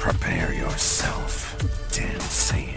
Prepare yourself, Dan Saiyan.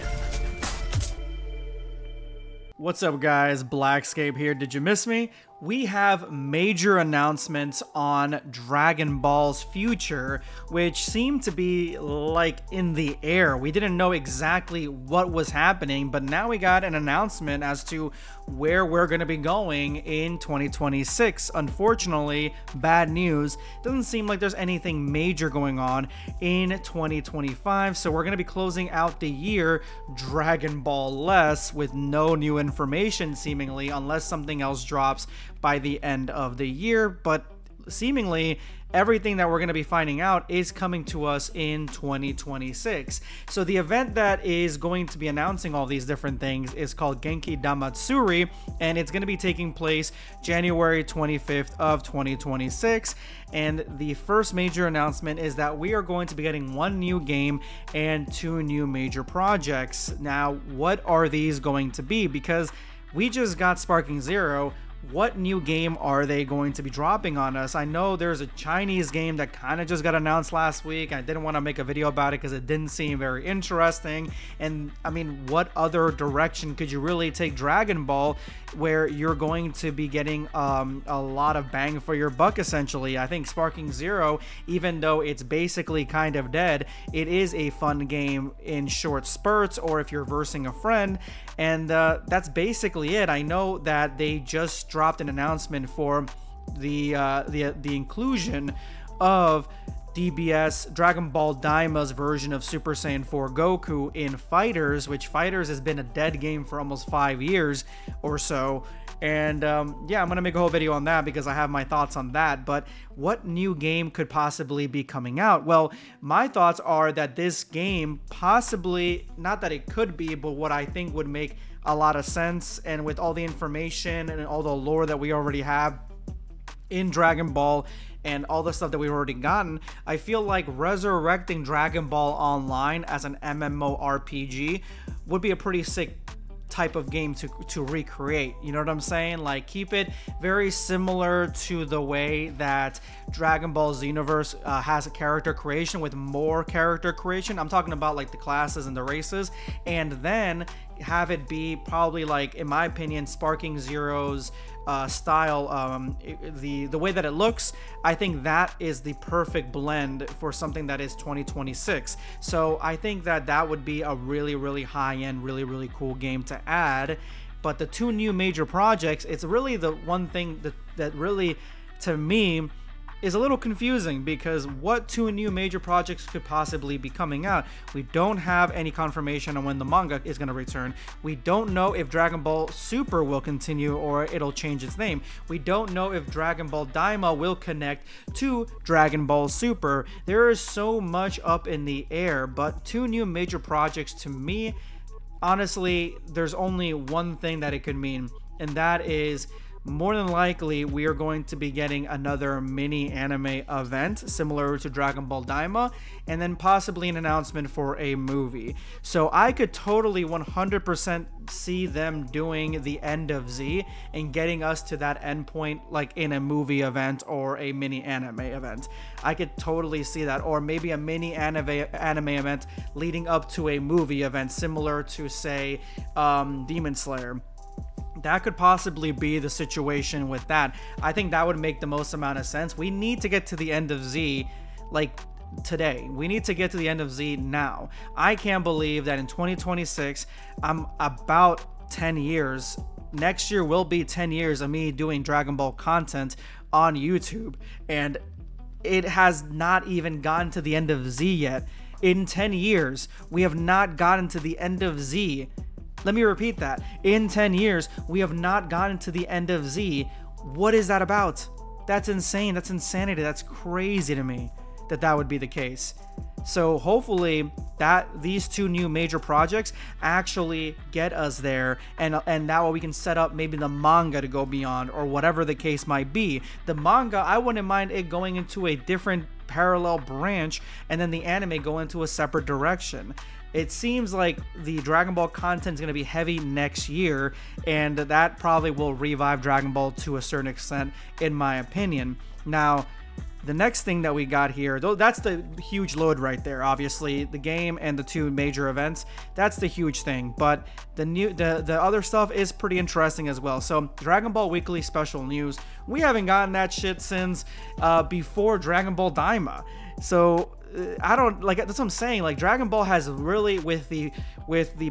What's up, guys? BlackScape here. Did you miss me? We have major announcements on Dragon Ball's future, which seem to be like in the air. We didn't know exactly what was happening, but now we got an announcement as to where we're going to be going in 2026. Unfortunately, bad news. Doesn't seem like there's anything major going on in 2025, so we're going to be closing out the year Dragon Ball less with no new information seemingly, unless something else drops by the end of the year. But seemingly everything that we're going to be finding out is coming to us in 2026. So the event that is going to be announcing all these different things is called Genki Damatsuri, and it's going to be taking place January 25th of 2026. And the first major announcement is that we are going to be getting one new game and two new major projects. Now, what are these going to be? Because we just got Sparking Zero. What new game are they going to be dropping on us? I know there's a Chinese game that kind of just got announced last week. I didn't want to make a video about it because it didn't seem very interesting. And I mean, what other direction could you really take Dragon Ball where you're going to be getting a lot of bang for your buck, essentially? I think Sparking Zero, even though it's basically kind of dead, it is a fun game in short spurts or if you're versing a friend. And that's basically it. I know that they just dropped an announcement for the inclusion of DBS Dragon Ball Daima's version of Super Saiyan 4 Goku in Fighters, which Fighters has been a dead game for almost 5 years or so. And yeah, I'm gonna make a whole video on that because I have my thoughts on that. But what new game could possibly be coming out? Well, my thoughts are that this game possibly, not that it could be, but what I think would make a lot of sense, and with all the information and all the lore that we already have in Dragon Ball and all the stuff that we've already gotten, I feel like resurrecting Dragon Ball Online as an MMORPG would be a pretty sick type of game to recreate. You know what I'm saying? Like, keep it very similar to the way that Dragon Ball Xenoverse has a character creation with more character creation. I'm talking about like the classes and the races, and then have it be probably like, in my opinion, Sparking Zero's style, the way that it looks. I think that is the perfect blend for something that is 2026. So I think that would be a really high-end, really cool game to add. But the two new major projects, it's really the one thing that really, to me, is a little confusing, because what two new major projects could possibly be coming out? We don't have any confirmation on when the manga is going to return. We don't know if Dragon Ball Super will continue or it'll change its name. We don't know if Dragon Ball Daima will connect to Dragon Ball Super. There is so much up in the air, but two new major projects, to me, honestly, there's only one thing that it could mean, and that is, more than likely, we are going to be getting another mini anime event similar to Dragon Ball Daima, and then possibly an announcement for a movie. So I could totally 100% see them doing the end of Z and getting us to that end point, like in a movie event or a mini anime event. I could totally see that, or maybe a mini anime event leading up to a movie event similar to, say, Demon Slayer. That could possibly be the situation with that. I think that would make the most amount of sense. We need to get to the end of Z like today. We need to get to the end of Z now. I can't believe that in 2026, I'm about 10 years. Next year will be 10 years of me doing Dragon Ball content on YouTube, and it has not even gotten to the end of Z yet. In 10 years, we have not gotten to the end of Z. Let me repeat that. In 10 years, we have not gotten to the end of Z. What is that about? That's insane. That's insanity. That's crazy to me that would be the case. So hopefully that these two new major projects actually get us there, and that way we can set up maybe the manga to go beyond, or whatever the case might be. The manga, I wouldn't mind it going into a different parallel branch, and then the anime go into a separate direction. It seems like the Dragon Ball content is going to be heavy next year, and that probably will revive Dragon Ball to a certain extent, in my opinion. Now, The next thing that we got here, though, that's the huge load right there. Obviously, the game and the two major events, that's the huge thing. But the other stuff is pretty interesting as well. So Dragon Ball Weekly special news, we haven't gotten that shit since before Dragon Ball Daima. So I don't like, that's what I'm saying. Like, Dragon Ball has really, with the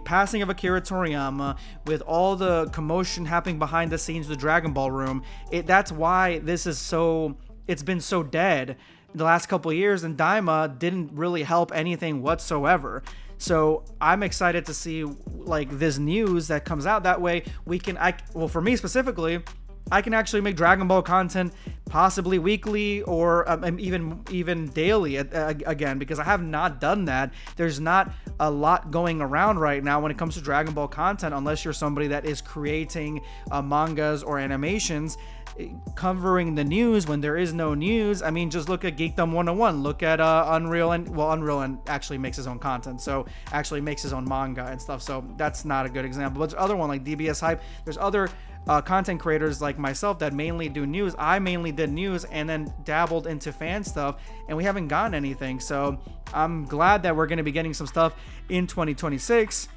passing of Akira Toriyama, with all the commotion happening behind the scenes of the Dragon Ball room, that's why this is so, it's been so dead the last couple of years, and Daima didn't really help anything whatsoever. So I'm excited to see like this news that comes out. That way we can, well, for me specifically, I can actually make Dragon Ball content possibly weekly or even daily again, because I have not done that. There's not a lot going around right now when it comes to Dragon Ball content, unless you're somebody that is creating mangas or animations covering the news when there is no news. I mean, just look at Geekdom 101. Look at Unreal, and actually makes his own content, so actually makes his own manga and stuff. So that's not a good example. But there's other one like DBS Hype. There's other content creators like myself that mainly do news. I mainly did news and then dabbled into fan stuff, and we haven't gotten anything. So I'm glad that we're going to be getting some stuff in 2026,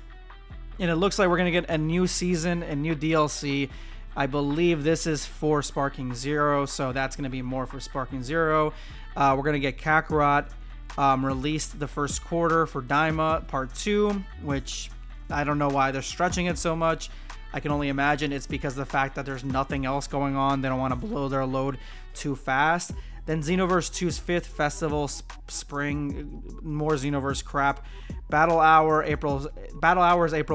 and it looks like we're going to get a new season and new DLC. I believe this is for Sparking Zero, so that's going to be more for Sparking Zero. We're going to get Kakarot released the first quarter for Daima Part 2, which I don't know why they're stretching it so much. I can only imagine it's because of the fact that there's nothing else going on. They don't want to blow their load too fast. Then Xenoverse 2's 5th Festival Spring, more Xenoverse crap. Battle Hour is April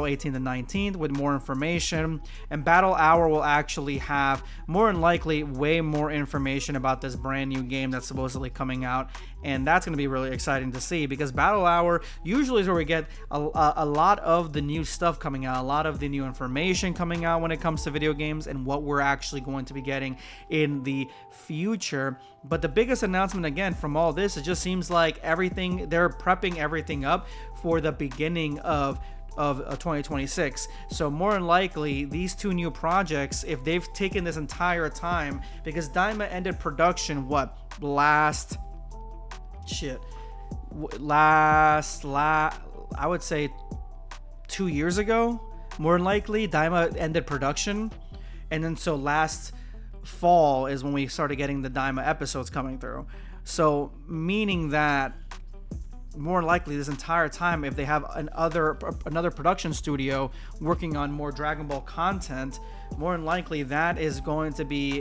18th and 19th with more information. And Battle Hour will actually have, more than likely, way more information about this brand new game that's supposedly coming out. And that's going to be really exciting to see, because Battle Hour usually is where we get a lot of the new stuff coming out, a lot of the new information coming out when it comes to video games and what we're actually going to be getting in the future. But the biggest announcement, again, from all this, it just seems like everything, they're prepping everything up for the beginning of 2026. So more than likely, these two new projects, if they've taken this entire time, because Daima ended production last I would say 2 years ago, more than likely Daima ended production, and then so last fall is when we started getting the Daima episodes coming through. So meaning that more likely this entire time, if they have another production studio working on more Dragon Ball content, more than likely that is going to be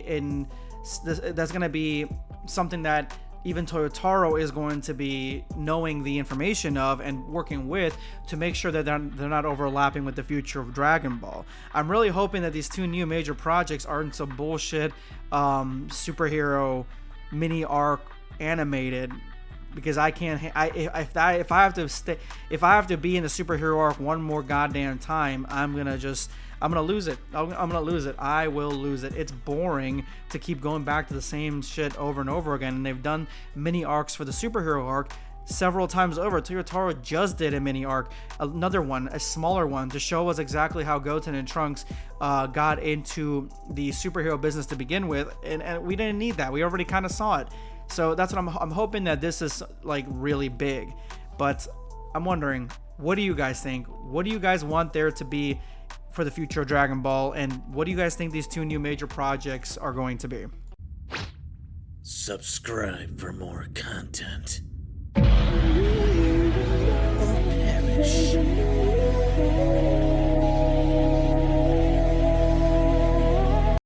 that's going to be something that even Toyotaro is going to be knowing the information of and working with to make sure that they're not overlapping with the future of Dragon Ball. I'm really hoping that these two new major projects aren't some bullshit superhero mini arc animated, because I can't. If I have to be in the superhero arc one more goddamn time, I'm gonna lose it. I'm gonna lose it. I will lose it. It's boring to keep going back to the same shit over and over again. And they've done mini arcs for the superhero arc several times over. Toyotaro just did a mini arc, another one, a smaller one, to show us exactly how Goten and Trunks got into the superhero business to begin with, and we didn't need that. We already kind of saw it. So that's what I'm hoping, that this is like really big. But I'm wondering, what do you guys think? What do you guys want there to be for the future of Dragon Ball, and what do you guys think these two new major projects are going to be? Subscribe for more content.